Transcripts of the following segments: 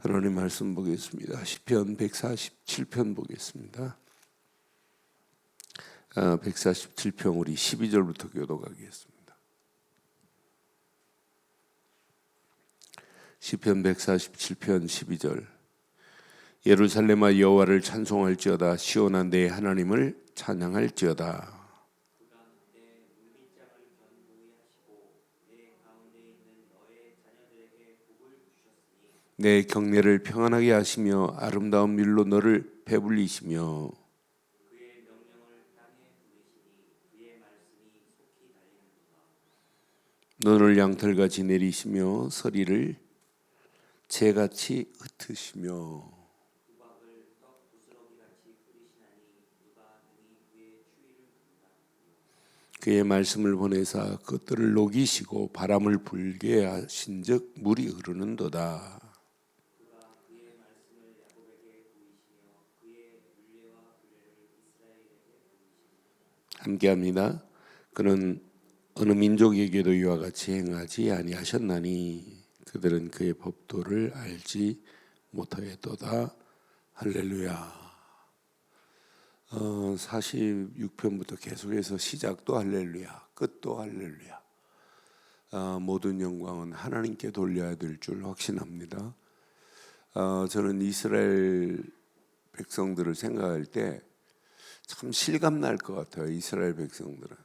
하나님 말씀 보겠습니다. 시편 147편 보겠습니다. 147편 우리 12절부터 교독하겠습니다. 시편 147편 12절. 예루살렘아 여호와를 찬송할지어다. 시온아 내 하나님을 찬양할지어다. 내 경내를 평안하게 하시며 아름다운 밀로 너를 배불리시며 너를 양털같이 내리시며 서리를 재같이 흩으시며 그의 말씀을 보내사 그것들을 녹이시고 바람을 불게 하신즉 물이 흐르는도다. 함께합니다. 그는 어느 민족에게도 이와 같이 행하지 아니하셨나니 그들은 그의 법도를 알지 못하였도다. 할렐루야. 46편부터 계속해서 시작도 할렐루야, 끝도 할렐루야. 모든 영광은 하나님께 돌려야 될 줄 확신합니다. 저는 이스라엘 백성들을 생각할 때 참 실감 날 것 같아요. 이스라엘 백성들은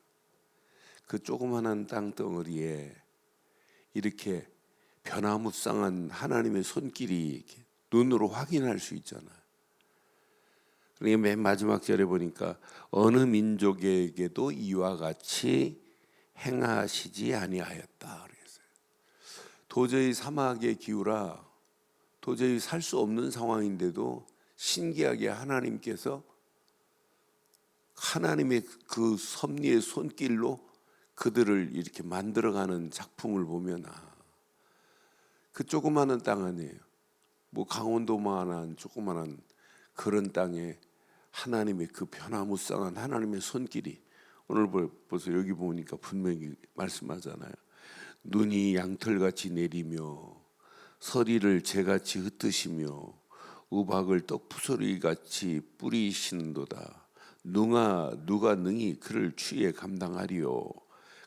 그 조그마한 땅덩어리에 이렇게 변화무쌍한 하나님의 손길이 이렇게 눈으로 확인할 수 있잖아요. 그러니까 맨 마지막 절에 보니까 어느 민족에게도 이와 같이 행하시지 아니하였다 그랬어요. 도저히 사막의 기후라 도저히 살 수 없는 상황인데도 신기하게 하나님께서 하나님의 그 섭리의 손길로 그들을 이렇게 만들어가는 작품을 보면 그 조그마한 땅 아니에요. 뭐 강원도만한 조그마한 그런 땅에 하나님의 그 변화무쌍한 하나님의 손길이 오늘 벌써 여기 보니까 분명히 말씀하잖아요. 눈이 양털같이 내리며 서리를 재같이 흩으시며 우박을 떡푸소리같이 뿌리시는도다. 누가 능히 그를 추위에 감당하리요.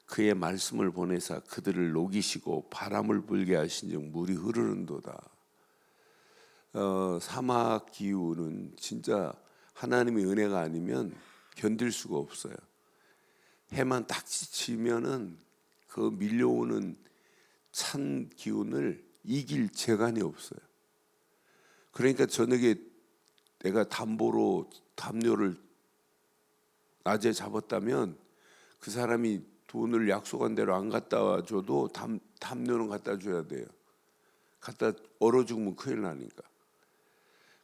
그의 말씀을 보내사 그들을 녹이시고 바람을 불게 하신즉 물이 흐르는도다. 사막 기후는 진짜 하나님의 은혜가 아니면 견딜 수가 없어요. 해만 딱 지면은 그 밀려오는 찬 기운을 이길 재간이 없어요. 그러니까 저녁에 내가 담요를 낮에 잡았다면 그 사람이 돈을 약속한 대로 안 갖다 와줘도 담요는 갖다 줘야 돼요. 갖다 얼어 죽으면 큰일 나니까.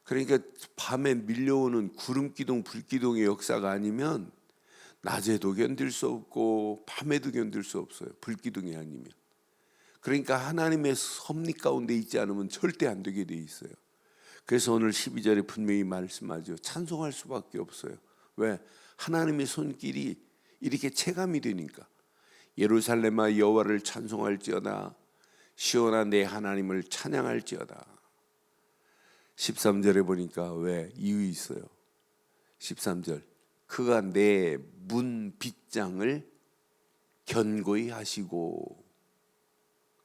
그러니까 밤에 밀려오는 구름기둥 불기둥의 역사가 아니면 낮에도 견딜 수 없고 밤에도 견딜 수 없어요. 불기둥이 아니면. 그러니까 하나님의 섭리 가운데 있지 않으면 절대 안 되게 돼 있어요. 그래서 오늘 12절에 분명히 말씀하죠. 찬송할 수밖에 없어요. 왜? 하나님의 손길이 이렇게 체감이 되니까. 예루살렘아 여호와를 찬송할지어다. 시온아 내 하나님을 찬양할지어다. 13절에 보니까 왜? 이유 있어요. 13절. 그가 내 문 빗장을 견고히 하시고.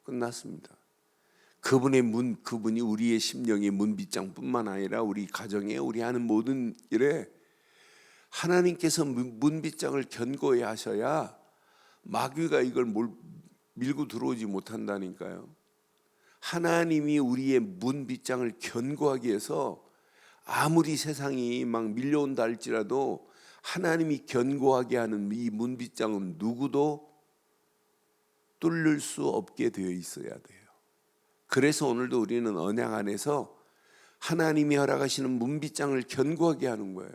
끝났습니다. 그분이 우리의 심령의 문 빗장뿐만 아니라 우리 가정에 우리 하는 모든 일에 하나님께서 문 빗장을 견고히 하셔야 마귀가 이걸 밀고 들어오지 못한다니까요. 하나님이 우리의 문 빗장을 견고하게 해서 아무리 세상이 막 밀려온다 할지라도 하나님이 견고하게 하는 이 문 빗장은 누구도 뚫을 수 없게 되어 있어야 돼요. 그래서 오늘도 우리는 언약 안에서 하나님이 허락하시는 문 빗장을 견고하게 하는 거예요.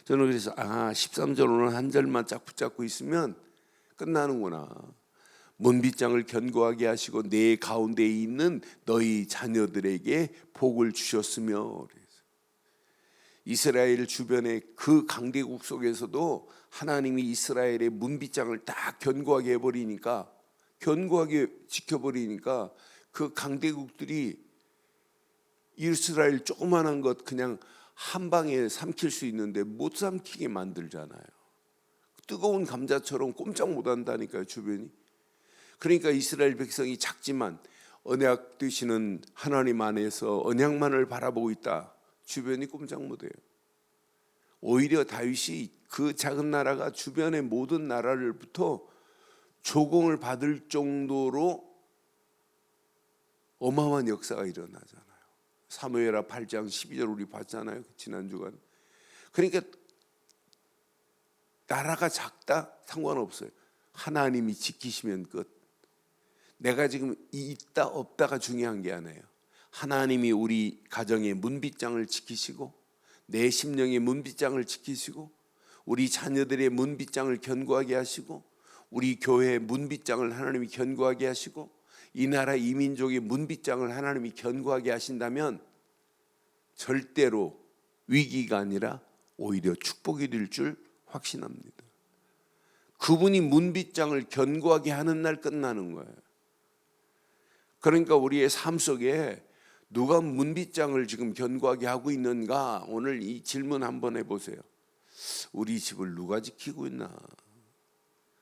저는 그래서 13절 오늘 한 절만 짝 붙잡고 있으면 끝나는구나. 문빗장을 견고하게 하시고 내 가운데 있는 너희 자녀들에게 복을 주셨으며. 이스라엘 주변의 그 강대국 속에서도 하나님이 이스라엘의 문빗장을 딱 견고하게 해버리니까, 견고하게 지켜버리니까 그 강대국들이 이스라엘 조그만한 것 그냥 한 방에 삼킬 수 있는데 못 삼키게 만들잖아요. 뜨거운 감자처럼 꼼짝 못 한다니까요, 주변이. 그러니까 이스라엘 백성이 작지만 언약 되시는 하나님 안에서 언약만을 바라보고 있다. 주변이 꼼짝 못 해요. 오히려 다윗이 그 작은 나라가 주변의 모든 나라를부터 조공을 받을 정도로 어마어마한 역사가 일어나잖아요. 사무엘하 8장 12절 우리 봤잖아요, 지난 주간. 그러니까 나라가 작다 상관없어요. 하나님이 지키시면 끝. 내가 지금 있다 없다가 중요한 게 아니에요. 하나님이 우리 가정의 문빗장을 지키시고 내 심령의 문빗장을 지키시고 우리 자녀들의 문빗장을 견고하게 하시고 우리 교회의 문빗장을 하나님이 견고하게 하시고 이 나라 이 민족의 문빗장을 하나님이 견고하게 하신다면 절대로 위기가 아니라 오히려 축복이 될 줄 확신합니다. 그분이 문빗장을 견고하게 하는 날 끝나는 거예요. 그러니까 우리의 삶 속에 누가 문빗장을 지금 견고하게 하고 있는가? 오늘 이 질문 한번 해보세요. 우리 집을 누가 지키고 있나?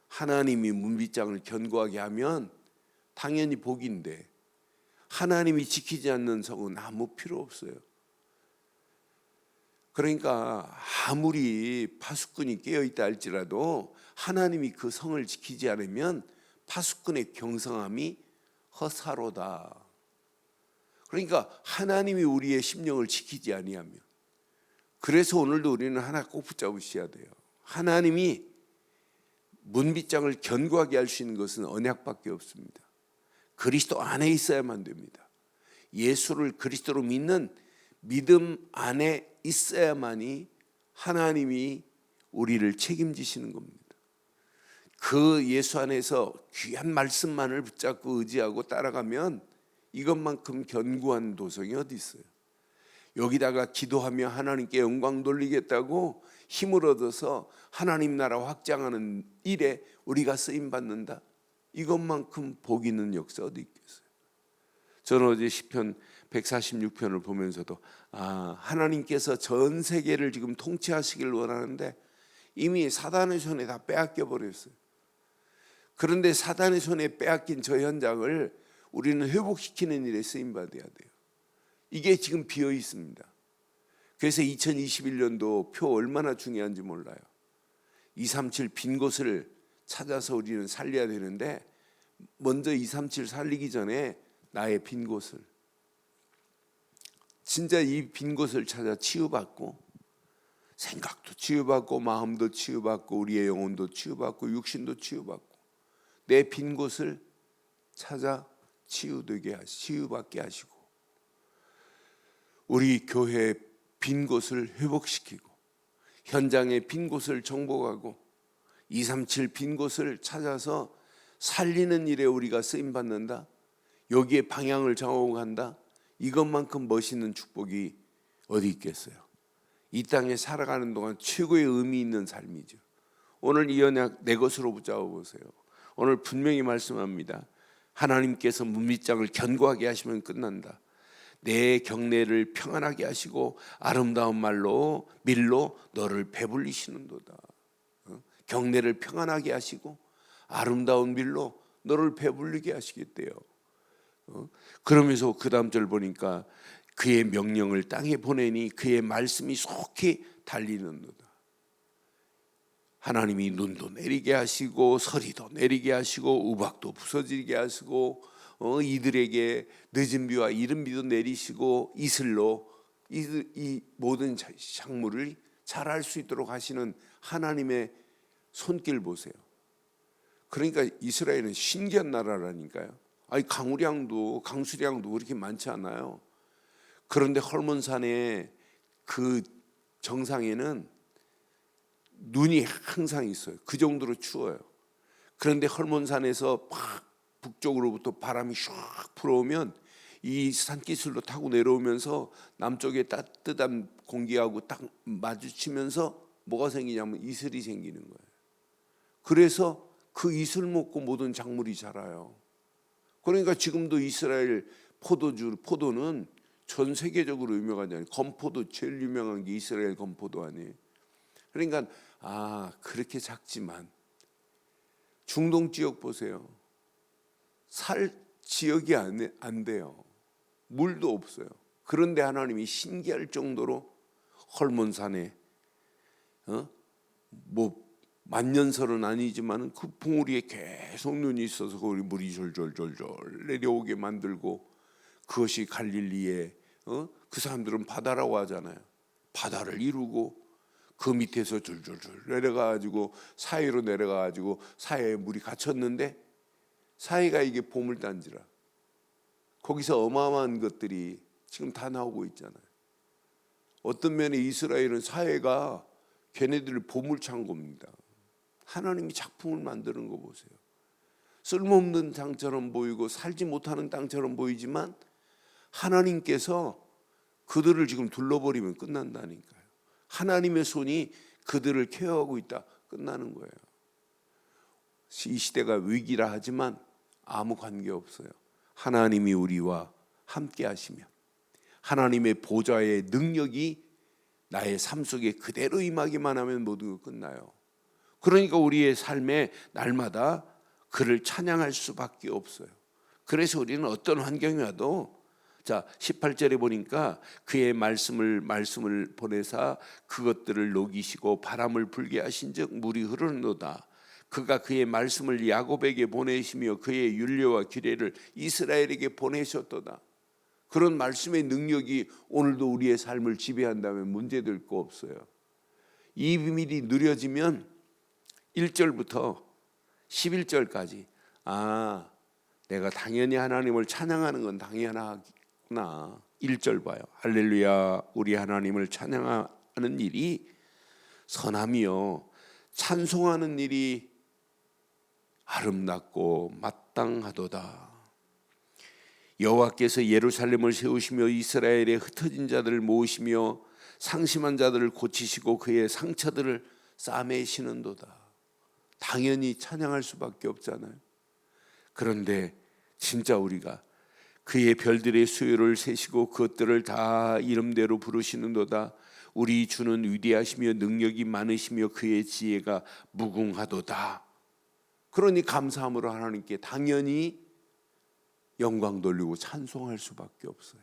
하나님이 문빗장을 견고하게 하면 당연히 복인데 하나님이 지키지 않는 성은 아무 필요 없어요. 그러니까 아무리 파수꾼이 깨어있다 할지라도 하나님이 그 성을 지키지 않으면 파수꾼의 경성함이 허사로다. 그러니까 하나님이 우리의 심령을 지키지 아니하면, 그래서 오늘도 우리는 하나 꼭 붙잡으셔야 돼요. 하나님이 문빗장을 견고하게 할 수 있는 것은 언약밖에 없습니다. 그리스도 안에 있어야만 됩니다. 예수를 그리스도로 믿는 믿음 안에 있어야만이 하나님이 우리를 책임지시는 겁니다. 그 예수 안에서 귀한 말씀만을 붙잡고 의지하고 따라가면 이것만큼 견고한 도성이 어디 있어요? 여기다가 기도하며 하나님께 영광 돌리겠다고 힘을 얻어서 하나님 나라 확장하는 일에 우리가 쓰임 받는다. 이것만큼 복 있는 역사 어디 있겠어요? 저는 어제 시편 146편을 보면서도 하나님께서 전 세계를 지금 통치하시길 원하는데 이미 사단의 손에 다 빼앗겨 버렸어요. 그런데 사단의 손에 빼앗긴 저 현장을 우리는 회복시키는 일에 쓰임 받아야 돼요. 이게 지금 비어 있습니다. 그래서 2021년도 표 얼마나 중요한지 몰라요. 237 빈 곳을 찾아서 우리는 살려야 되는데 먼저 237 살리기 전에 나의 빈 곳을, 진짜 이 빈 곳을 찾아 치유받고 생각도 치유받고 마음도 치유받고 우리의 영혼도 치유받고 육신도 치유받고 내 빈 곳을 찾아 치유받게 하시고 우리 교회의 빈 곳을 회복시키고 현장의 빈 곳을 정복하고 237 빈 곳을 찾아서 살리는 일에 우리가 쓰임받는다. 여기에 방향을 정하고 간다. 이것만큼 멋있는 축복이 어디 있겠어요? 이 땅에 살아가는 동안 최고의 의미 있는 삶이죠. 오늘 이 언약 내 것으로 붙잡아 보세요. 오늘 분명히 말씀합니다. 하나님께서 문빗장을 견고하게 하시면 끝난다. 내 경내를 평안하게 하시고 아름다운 밀로 너를 배불리시는도다. 경내를 평안하게 하시고 아름다운 밀로 너를 배불리게 하시겠대요. 그러면서 그 다음 절 보니까 그의 명령을 땅에 보내니 그의 말씀이 속히 달리는도다. 하나님이 눈도 내리게 하시고 서리도 내리게 하시고 우박도 부서지게 하시고 이들에게 늦은 비와 이른 비도 내리시고 이슬로 이 모든 작물을 자랄 수 있도록 하시는 하나님의 손길 보세요. 그러니까 이스라엘은 신기한 나라라니까요. 강수량도 그렇게 많지 않아요. 그런데 헐몬산의 그 정상에는 눈이 항상 있어요. 그 정도로 추워요. 그런데 헐몬산에서 막 북쪽으로부터 바람이 샥 불어오면 이 산기슭로 타고 내려오면서 남쪽에 따뜻한 공기하고 딱 마주치면서 뭐가 생기냐면 이슬이 생기는 거예요. 그래서 그 이슬 먹고 모든 작물이 자라요. 그러니까 지금도 이스라엘 포도는 전 세계적으로 유명하잖아요. 건포도 제일 유명한 게 이스라엘 건포도 아니에요. 그러니까 그렇게 작지만 중동 지역 보세요. 살 지역이 안 돼요. 물도 없어요. 그런데 하나님이 신기할 정도로 헐몬산에 뭐 만년설은 아니지만 그 봉우리에 계속 눈이 있어서 거기 물이 졸졸졸졸 내려오게 만들고, 그것이 갈릴리에 그 사람들은 바다라고 하잖아요. 바다를 이루고 그 밑에서 졸졸졸 내려가가지고 사해로 내려가가지고 사해에 물이 갇혔는데, 사해가 이게 보물단지라 거기서 어마어마한 것들이 지금 다 나오고 있잖아요. 어떤 면에 이스라엘은 사해가 걔네들을 보물창고입니다. 하나님이 작품을 만드는 거 보세요. 쓸모없는 땅처럼 보이고 살지 못하는 땅처럼 보이지만 하나님께서 그들을 지금 둘러버리면 끝난다니까요. 하나님의 손이 그들을 케어하고 있다, 끝나는 거예요. 이 시대가 위기라 하지만 아무 관계없어요. 하나님이 우리와 함께 하시면 하나님의 보좌의 능력이 나의 삶 속에 그대로 임하기만 하면 모든 것 끝나요. 그러니까 우리의 삶에 날마다 그를 찬양할 수밖에 없어요. 그래서 우리는 어떤 환경이 와도, 자 18절에 보니까 그의 말씀을 보내사 그것들을 녹이시고 바람을 불게 하신즉 물이 흐르는도다. 그가 그의 말씀을 야곱에게 보내시며 그의 율례와 규례를 이스라엘에게 보내셨도다. 그런 말씀의 능력이 오늘도 우리의 삶을 지배한다면 문제될 거 없어요. 이 비밀이 누려지면 1절부터 11절까지 내가 당연히 하나님을 찬양하는 건 당연하구나. 1절 봐요. 할렐루야, 우리 하나님을 찬양하는 일이 선하며 찬송하는 일이 아름답고 마땅하도다. 여호와께서 예루살렘을 세우시며 이스라엘의 흩어진 자들을 모으시며 상심한 자들을 고치시고 그의 상처들을 싸매시는도다. 당연히 찬양할 수밖에 없잖아요. 그런데 진짜 우리가 그의 별들의 수요를 세시고 그것들을 다 이름대로 부르시는도다. 우리 주는 위대하시며 능력이 많으시며 그의 지혜가 무궁하도다. 그러니 감사함으로 하나님께 당연히 영광 돌리고 찬송할 수밖에 없어요.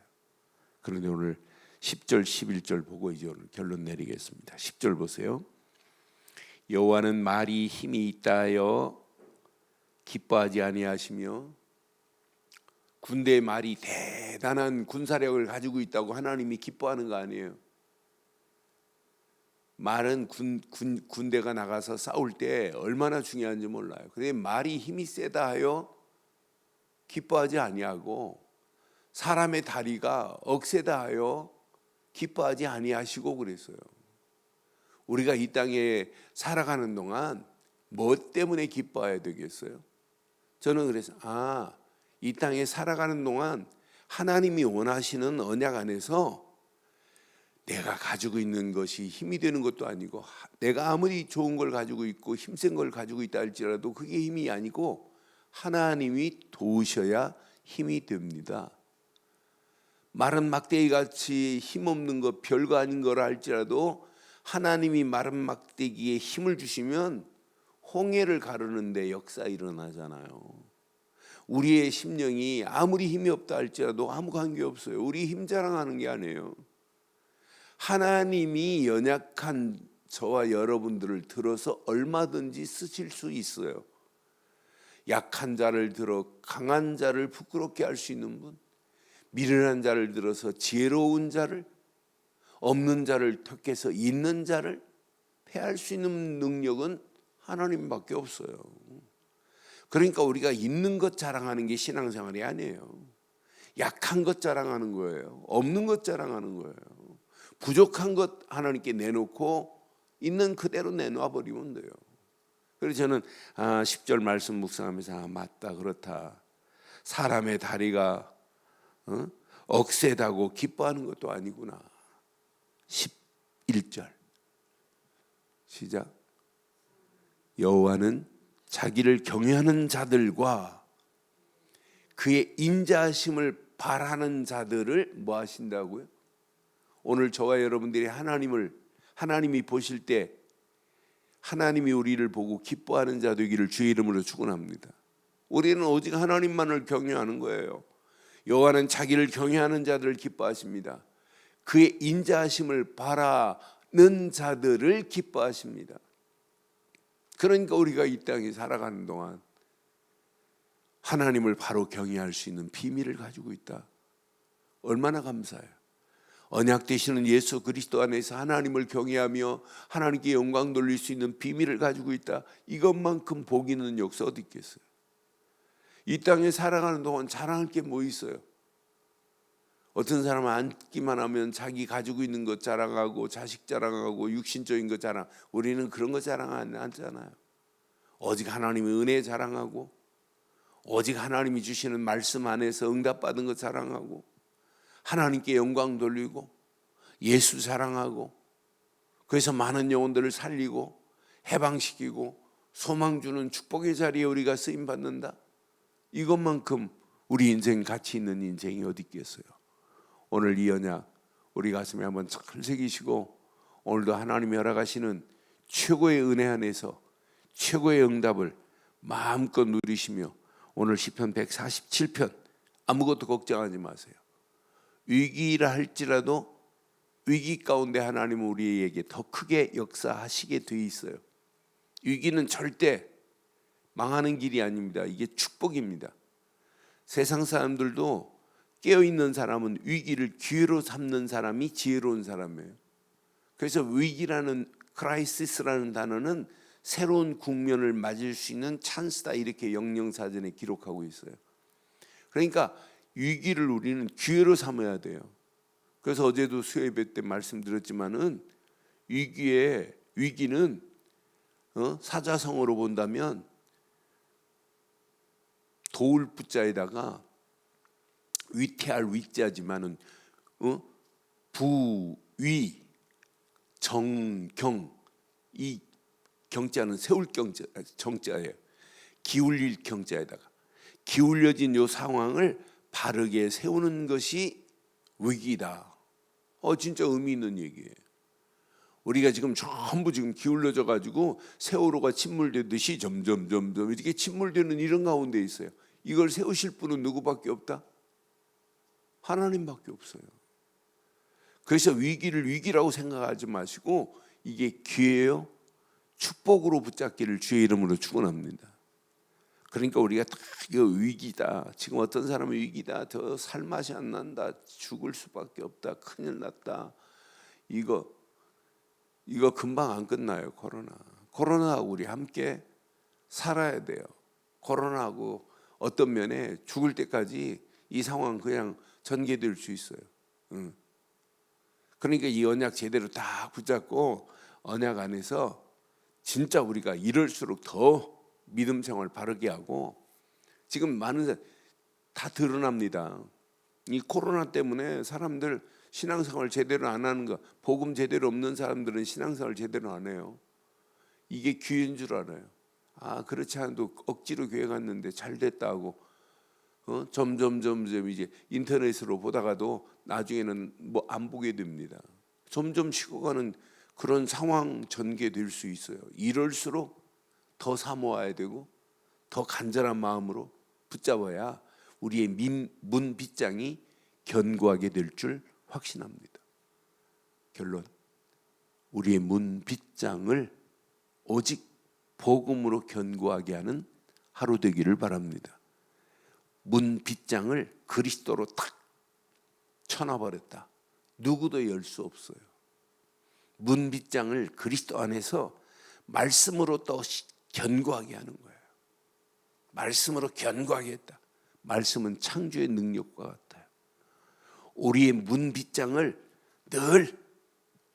그런데 오늘 10절 11절 보고 이제 오늘 결론 내리겠습니다. 10절 보세요. 여호와는 말이 힘이 있다 하여 기뻐하지 아니하시며, 군대의 말이 대단한 군사력을 가지고 있다고 하나님이 기뻐하는 거 아니에요. 말은 군대가 나가서 싸울 때 얼마나 중요한지 몰라요. 그런데 말이 힘이 세다 하여 기뻐하지 아니하고, 사람의 다리가 억세다 하여 기뻐하지 아니하시고 그랬어요. 우리가 이 땅에 살아가는 동안 뭐 때문에 기뻐해야 되겠어요? 저는 그래서 이 땅에 살아가는 동안 하나님이 원하시는 언약 안에서 내가 가지고 있는 것이 힘이 되는 것도 아니고, 내가 아무리 좋은 걸 가지고 있고 힘센 걸 가지고 있다 할지라도 그게 힘이 아니고 하나님이 도우셔야 힘이 됩니다. 마른 막대기 같이 힘없는 것, 별거 아닌 거라 할지라도 하나님이 마른 막대기에 힘을 주시면 홍해를 가르는데 역사 일어나잖아요. 우리의 심령이 아무리 힘이 없다 할지라도 아무 관계 없어요. 우리 힘 자랑하는 게 아니에요. 하나님이 연약한 저와 여러분들을 들어서 얼마든지 쓰실 수 있어요. 약한 자를 들어 강한 자를 부끄럽게 할 수 있는 분, 미련한 자를 들어서 지혜로운 자를, 없는 자를 택해서 있는 자를 패할 수 있는 능력은 하나님밖에 없어요. 그러니까 우리가 있는 것 자랑하는 게 신앙생활이 아니에요. 약한 것 자랑하는 거예요. 없는 것 자랑하는 거예요. 부족한 것 하나님께 내놓고 있는 그대로 내놔 버리면 돼요. 그래서 저는 10절 말씀 묵상하면서 맞다, 그렇다. 사람의 다리가 억세다고 기뻐하는 것도 아니구나. 11절 시작. 여호와는 자기를 경외하는 자들과 그의 인자하심을 바라는 자들을 뭐 하신다고요? 오늘 저와 여러분들이 하나님이 보실 때 하나님이 우리를 보고 기뻐하는 자 되기를 주의 이름으로 축원합니다. 우리는 오직 하나님만을 경외하는 거예요. 여호와는 자기를 경외하는 자들을 기뻐하십니다. 그의 인자하심을 바라는 자들을 기뻐하십니다. 그러니까 우리가 이 땅에 살아가는 동안 하나님을 바로 경외할 수 있는 비밀을 가지고 있다. 얼마나 감사해요. 언약 되시는 예수 그리스도 안에서 하나님을 경외하며 하나님께 영광 돌릴 수 있는 비밀을 가지고 있다. 이것만큼 복 있는 역사 어디 있겠어요? 이 땅에 살아가는 동안 자랑할 게 뭐 있어요? 어떤 사람은 앉기만 하면 자기 가지고 있는 것 자랑하고 자식 자랑하고 육신적인 것 자랑. 우리는 그런 거 자랑 안 하잖아요. 오직 하나님의 은혜 자랑하고 오직 하나님이 주시는 말씀 안에서 응답받은 것 자랑하고 하나님께 영광 돌리고 예수 사랑하고 그래서 많은 영혼들을 살리고 해방시키고 소망 주는 축복의 자리에 우리가 쓰임 받는다. 이것만큼 우리 인생 가치 있는 인생이 어디 있겠어요? 오늘 이 언약 우리 가슴에 한번 잘 새기시고 오늘도 하나님이 허락하시는 최고의 은혜 안에서 최고의 응답을 마음껏 누리시며 오늘 시편 147편 아무것도 걱정하지 마세요. 위기라 할지라도 위기 가운데 하나님은 우리에게 더 크게 역사하시게 돼 있어요. 위기는 절대 망하는 길이 아닙니다. 이게 축복입니다. 세상 사람들도 깨어있는 사람은 위기를 기회로 삼는 사람이 지혜로운 사람이에요. 그래서 위기라는 크라이시스라는 단어는 새로운 국면을 맞을 수 있는 찬스다 이렇게 영영사전에 기록하고 있어요. 그러니까 위기를 우리는 기회로 삼아야 돼요. 그래서 어제도 수요예배 때 말씀드렸지만은 위기는 사자성어로 본다면 도울 부자에다가 위태할 위자지만은 부위 정경 이 경자는 세울 정자예요. 기울일 경자에다가 기울여진 요 상황을 바르게 세우는 것이 위기다. 진짜 의미 있는 얘기예요. 우리가 지금 전부 지금 기울어져 가지고 세월호가 침몰되듯이 점점 이렇게 침몰되는 이런 가운데 있어요. 이걸 세우실 분은 누구밖에 없다? 하나님밖에 없어요. 그래서 위기를 위기라고 생각하지 마시고 이게 기회요, 축복으로 붙잡기를 주의 이름으로 축원합니다. 그러니까 우리가 다 이거 위기다. 지금 어떤 사람은 위기다. 더 살 맛이 안 난다. 죽을 수밖에 없다. 큰일 났다. 이거 금방 안 끝나요. 코로나하고 우리 함께 살아야 돼요. 코로나하고 어떤 면에 죽을 때까지 이 상황 그냥 전개될 수 있어요. 그러니까 이 언약 제대로 딱 붙잡고 언약 안에서 진짜 우리가 이럴수록 더 믿음 생활 바르게 하고 지금 많은 사람 다 드러납니다. 이 코로나 때문에 사람들 신앙생활 제대로 안 하는 거, 복음 제대로 없는 사람들은 신앙생활 제대로 안 해요. 이게 기회인 줄 알아요. 그렇지 않아도 억지로 교회 갔는데 잘 됐다고 점점 이제 인터넷으로 보다가도 나중에는 뭐 안 보게 됩니다. 점점 식어가는 그런 상황 전개될 수 있어요. 이럴수록 더 사모해야 되고 더 간절한 마음으로 붙잡아야 우리의 문 빗장이 견고하게 될 줄 확신합니다. 결론, 우리의 문 빗장을 오직 복음으로 견고하게 하는 하루 되기를 바랍니다. 문 빗장을 그리스도로 탁 쳐놔버렸다. 누구도 열 수 없어요. 문 빗장을 그리스도 안에서 말씀으로 또 견고하게 하는 거예요. 말씀으로 견고하게 했다. 말씀은 창조의 능력과 같아요. 우리의 문 빗장을 늘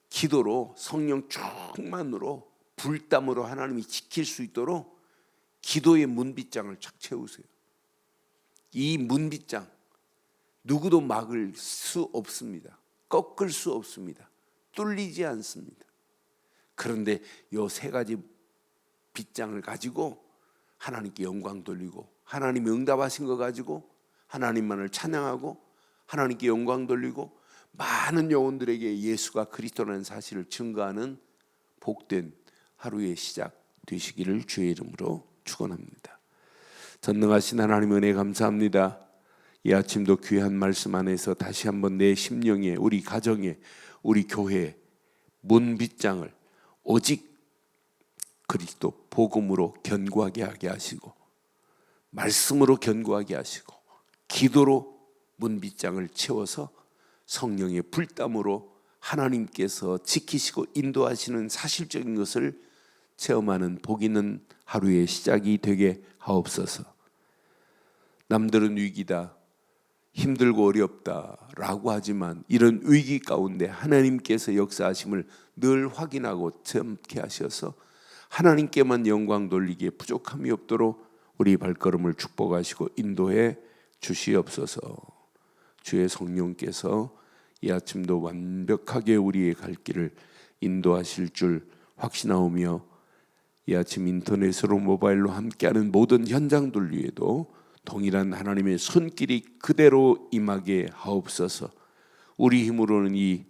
기도로 성령 충만으로 불담으로 하나님이 지킬 수 있도록 기도의 문 빗장을 착 채우세요. 이 문 빗장 누구도 막을 수 없습니다. 꺾을 수 없습니다. 뚫리지 않습니다. 그런데 이 세 가지 빗장을 가지고 하나님께 영광 돌리고 하나님이 응답하신 거 가지고 하나님만을 찬양하고 하나님께 영광 돌리고 많은 영혼들에게 예수가 그리스도라는 사실을 증거하는 복된 하루의 시작 되시기를 주의 이름으로 축원합니다. 전능하신 하나님 은혜 감사합니다. 이 아침도 귀한 말씀 안에서 다시 한번 내 심령에, 우리 가정에, 우리 교회에 문빗장을 오직 그리스도 복음으로 견고하게 하게 하시고, 말씀으로 견고하게 하시고, 기도로 문빗장을 채워서 성령의 불담으로 하나님께서 지키시고 인도하시는 사실적인 것을 체험하는 복 있는 하루의 시작이 되게 하옵소서. 남들은 위기다, 힘들고 어렵다라고 하지만 이런 위기 가운데 하나님께서 역사하심을 늘 확인하고 체험케 하셔서 하나님께만 영광 돌리기에 부족함이 없도록 우리 발걸음을 축복하시고 인도해 주시옵소서. 주의 성령께서 이 아침도 완벽하게 우리의 갈 길을 인도하실 줄 확신하오며, 이 아침 인터넷으로 모바일로 함께하는 모든 현장들 위에도 동일한 하나님의 손길이 그대로 임하게 하옵소서. 우리 힘으로는 이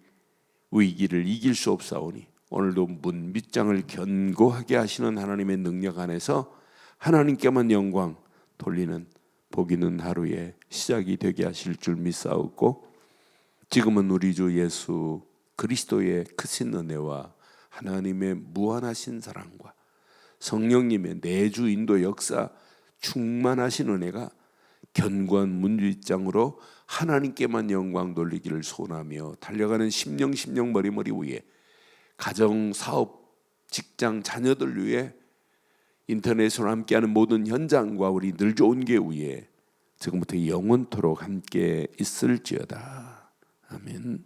위기를 이길 수 없사오니 오늘도 문빗장을 견고하게 하시는 하나님의 능력 안에서 하나님께만 영광 돌리는 복 있는 하루의 시작이 되게 하실 줄 믿사옵고, 지금은 우리 주 예수 그리스도의 크신 은혜와 하나님의 무한하신 사랑과 성령님의 내주 인도 역사 충만하신 은혜가 견고한 문빗장으로 하나님께만 영광 돌리기를 소원하며 달려가는 심령 머리머리 위에 가정, 사업, 직장, 자녀들 위해 인터넷으로 함께하는 모든 현장과 우리 늘 좋은 게 위에 지금부터 영원토록 함께 있을지어다. 아멘.